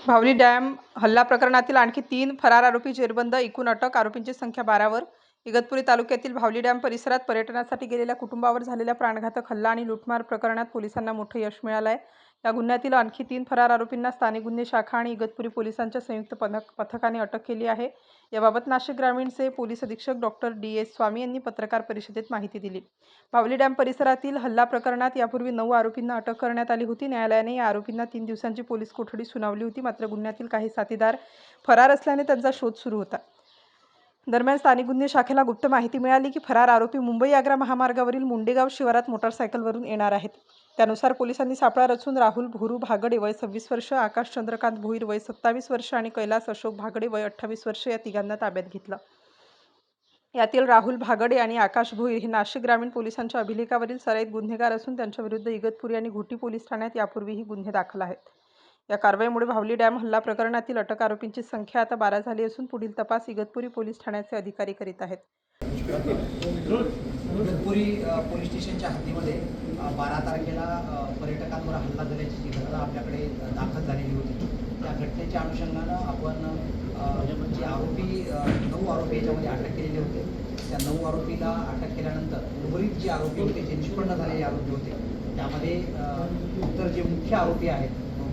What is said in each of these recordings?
भावली dam हल्ला प्रकरणातील आणखी 3 फरार आरोपी जेरबंद, एकूण अटक. आरोपींची संख्या 12वर. इगतपुरी तालुक्यातील भावली डॅम परिसरात पर्यटनासाठी गेलेल्या कुटुंबावर झालेल्या प्राणघातक हल्ला आणि लूटमार प्रकरणात पोलिसांना मोठं यश मिळालं आहे. या गुन्ह्यातील आणखी 3 फरार आरोपींना स्थानिक गुन्हे शाखा आणि इगतपुरी पोलिसांच्या संयुक्त पथकाने अटक केली आहे. याबाबत नाशिक ग्रामीणचे पोलीस अधीक्षक डॉक्टर डी.एस. स्वामी यांनी पत्रकार परिषदेत माहिती दिली. भावली डॅम परिसरातील हल्ला प्रकरणात यापूर्वी 9 आरोपींना अटक करण्यात आली होती. न्यायालयाने या आरोपींना 3 दिवसांची पोलीस कोठडी सुनावली होती. मात्र गुन्ह्यातील काही साथीदार फरार असल्याने त्यांचा शोध सुरू होता. दरम्यान स्थानिक गुन्हे शाखेला गुप्त माहिती मिळाली की फरार आरोपी मुंबई-आग्रा महामार्गावरील मुंडेगाव शिवारात मोटारसायकलवरून येणार आहेत. त्यानुसार पोलिसांनी सापळा रचून राहुल भोरू भागडे वय 26 वर्ष, आकाश चंद्रकांत भोईर वय 27 वर्ष आणि कैलास अशोक भागडे वय 28 वर्ष या तिघांना ताब्यात घेतलं. यातील राहुल भागडे आणि आकाश भोईर हे नाशिक ग्रामीण पोलिसांच्या अभिलेखावरील सराईत गुन्हेगार असून त्यांच्याविरुद्ध इगतपुरी आणि घोटी पोलीस ठाण्यात यापूर्वीही गुन्हे दाखल आहेत. या कारवाईमुळे भावली डॅम हल्ला प्रकरणातील अटक आरोपींची संख्या आता 12 झाली असून पुढील तपास इगतपुरी पोलीस ठाण्याचे अधिकारी करीत आहेत. इगतपुरी पोलीस स्टेशनच्या हद्दीमध्ये 12 तारखेला पर्यटकांवर हल्ला झाल्याची जी घटना आपल्याकडे दाखल झालेली होती, त्या घटनेच्या अनुषंगानं आपण जे आरोपी 9 आरोपी याच्यामध्ये अटक केलेले होते. त्या 9 आरोपीला अटक केल्यानंतर उर्वरित जे आरोपी होते, जे निष्पन्न झालेले आरोपी होते, त्यामध्ये इतर जे मुख्य आरोपी आहेत,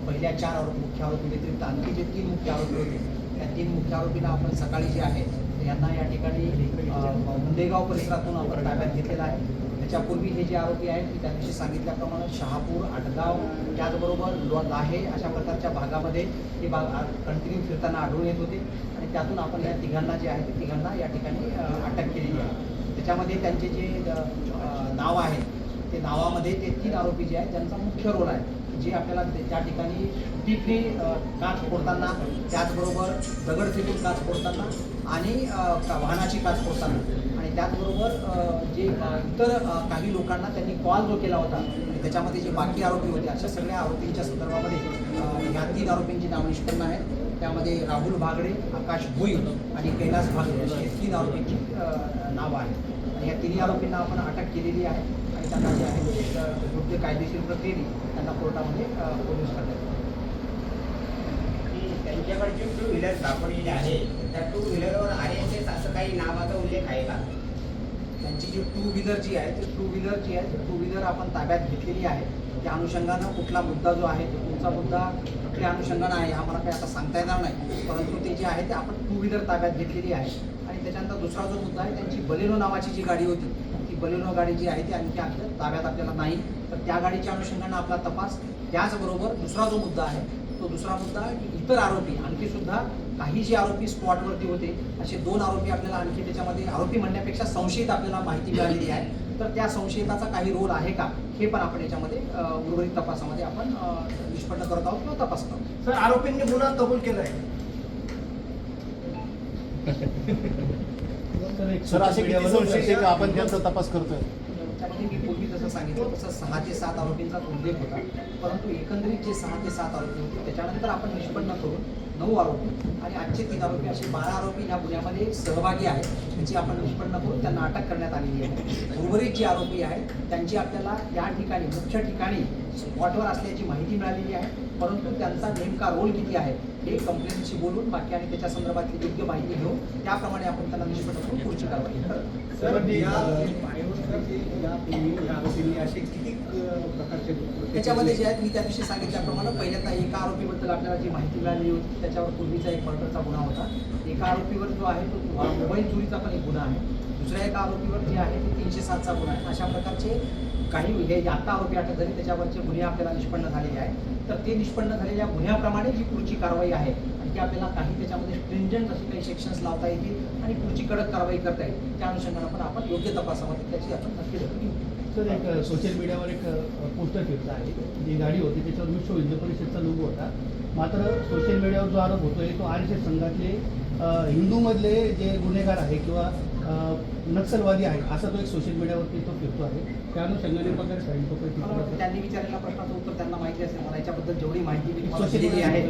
पहिल्या 4 मुख्य आरोपी व्यतिरिक्त आणखी जे 3 मुख्य आरोपी होते, त्या 3 मुख्य आरोपींना आपण सकाळी जे आहे यांना या ठिकाणी मुंडेगाव परिसरातून आपण ताब्यात घेतलेला आहे. त्याच्यापूर्वी हे जे आरोपी आहेत की त्या दिवशी सांगितल्याप्रमाणे शहापूर, आटगाव, त्याचबरोबर लाहे अशा प्रकारच्या भागामध्ये हे कंटिन्यू फिरताना आढळून येत होते आणि त्यातून आपण या तिघांना जे आहे ते तिघांना या ठिकाणी अटक केलेली आहे. त्याच्यामध्ये त्यांचे जे नाव आहे ते नावामध्ये ते 3 आरोपी जे आहेत ज्यांचा मुख्य रोल आहे, जे आपल्याला त्या ठिकाणी टिपणी काच फोडताना, त्याचबरोबर दगड फेकून काच फोडताना आणि वाहनाची काच फोडताना आणि त्याचबरोबर जे इतर काही लोकांना त्यांनी कॉल जो केला होता त्याच्यामध्ये जे बाकी आरोपी होते, अशा सगळ्या आरोपींच्या संदर्भामध्ये ह्या 3 आरोपींची नाव निष्पन्न आहेत. त्यामध्ये राहुल भागडे, आकाश भोईर आणि कैलास भागडे अशी 3 आरोपींची नावं आहेत आणि या 3 आरोपींना आपण अटक केलेली आहे आणि त्यांना जे आहे ते योग्य कायदेशीर प्रक्रियेने त्यांना कोर्टामध्ये पोलीस करतात. त्यांच्याकडे जे 2 व्हीलर सापडलेले आहे त्या 2 व्हीलरवर RSS असं काही नावाचा उल्लेख आहे का? त्यांची जी 2 व्हीलर जी आहे ती 2 व्हीलर आपण ताब्यात घेतलेली आहे. त्या अनुषंगानं कुठला मुद्दा जो आहे तो तुमचा मुद्दा कुठल्या अनुषंगानं आहे आम्हाला काही आता सांगता येणार नाही, परंतु ते जे आहे ते आपण 2 व्हीलर ताब्यात घेतलेली आहे. आणि त्याच्यानंतर दुसरा जो मुद्दा आहे त्यांची बलेनो नावाची जी गाडी होती, ती बलेनो गाडी जी आहे ती आणखी आपल्या ताब्यात आपल्याला नाही, तर त्या गाडीच्या अनुषंगानं आपला तपास. त्याचबरोबर दुसरा जो मुद्दा आहे तो दुसरा मुद्दा की इतर आरोपी आणखी सुद्धा काही जे आरोपी स्पॉटवरती होते असे 2 आरोपी आपल्याला आणखी त्याच्यामध्ये आरोपी म्हणण्यापेक्षा संशयित आपल्याला माहिती मिळालेली आहे, तर त्या संशयिताचा काही रोल आहे का हे पण आपण याच्यामध्ये उर्वरित तपासामध्ये आपण निष्पन्न करत आहोत किंवा तपास करतो. सर, आरोपींनी गुन्हा कबूल केला आहे. सर, असे किती संशयित आपण त्यांचा तपास करतोय? त्यामध्ये मी पूर्वी जसं सांगितलं तसं 6 ते 7 आरोपींचा उल्लेख होता, परंतु एकंदरीत जे 6 ते 7 आरोपी होते त्याच्यानंतर आपण निष्पन्न करून 9 आरोपी आणि आजचे 3 आरोपी असे 12 आरोपी या गुन्ह्यामध्ये सहभागी आहेत, त्याची आपण निष्पन्न करून त्यांना अटक करण्यात आलेली आहे. उर्वरित जे आरोपी आहेत त्यांची आपल्याला या ठिकाणी मुख्य ठिकाणी स्पॉटवर असल्याची माहिती मिळालेली आहे, परंतु त्यांचा नेमका रोल किती आहे हे कंप्लेंटशी बोलून बाकी आणि त्याच्या संदर्भातली योग्य माहिती घेऊन त्याप्रमाणे आपण त्यांना निष्पन्न करून पुढची कारवाई करतो. त्याच्यामध्ये जे आहेत मी त्या दिवशी सांगितल्याप्रमाणे पहिल्यांदा एका आरोपीबद्दल आपल्याला जी माहिती मिळाली होती त्याच्यावर पूर्वीचा एक मर्डरचा गुन्हा होता. एका आरोपीवर जो आहे तो मोबाईल चोरीचा पण एक गुन्हा आहे. दुसऱ्या एका आरोपीवर जे आहे ते 307चा गुन्हा आहे. अशा प्रकारचे काही हे आता आरोपी अटक झाले त्याच्यावरचे गुन्हे आपल्याला निष्पन्न झालेले आहेत, तर ते निष्पन्न झालेल्या गुन्ह्याप्रमाणे जी पुढची कारवाई आहे आणि ती आपल्याला काही त्याच्यामध्ये स्ट्रिंजंट असे काही सेक्शन्स लावता येतील आणि पुढची कडक कारवाई करता येईल. त्या अनुषंगाने पण आपण योग्य तपासामध्ये त्याची आपण नक्की दखल घेऊ. सर, एक सोशल मीडियावर एक पोस्टर फिरत आहे, जी गाडी होती त्याच्यावर विश्व हिंदू परिषदचा लोगो होता. मात्र सोशल मीडियावर जो आरोप होतोय तो RSS संघातले हिंदूमधले जे गुन्हेगार आहे किंवा नक्षलवादी आहे असा तो एक सोशल मीडियावरती तो फिरतो आहे. त्या अनुषंगाने वगैरे त्यांनी विचारलेल्या प्रश्नाचं उत्तर त्यांना माहिती असेल. मला याच्याबद्दल जेवढी माहिती मी तुम्हाला दिलेली आहे,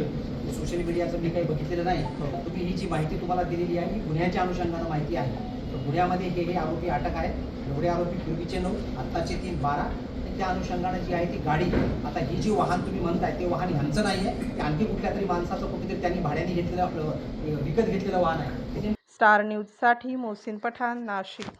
सोशल मीडियाचं मी काही बघितलेलं नाही. तुम्ही ही जी माहिती तुम्हाला दिलेली आहे ही गुन्ह्याच्या अनुषंगानं माहिती आहे. तर गुन्ह्यामध्ये हे आरोपी अटक आहेत. एवढे आरोपी पूर्वीचे 9, आत्ताचे 3, 12 त्या अनुषंगाने जी आहे ती गाडी, आता ही जी वाहन तुम्ही म्हणताय ते वाहन ह्यांचं नाही आहे, ते आणखी कुठल्या तरी माणसाचं कुठेतरी त्यांनी भाड्याने घेतलेलं आपलं विकत घेतलेलं वाहन आहे. स्टार न्यूजसाठी मोहसिन पठाण, नाशिक.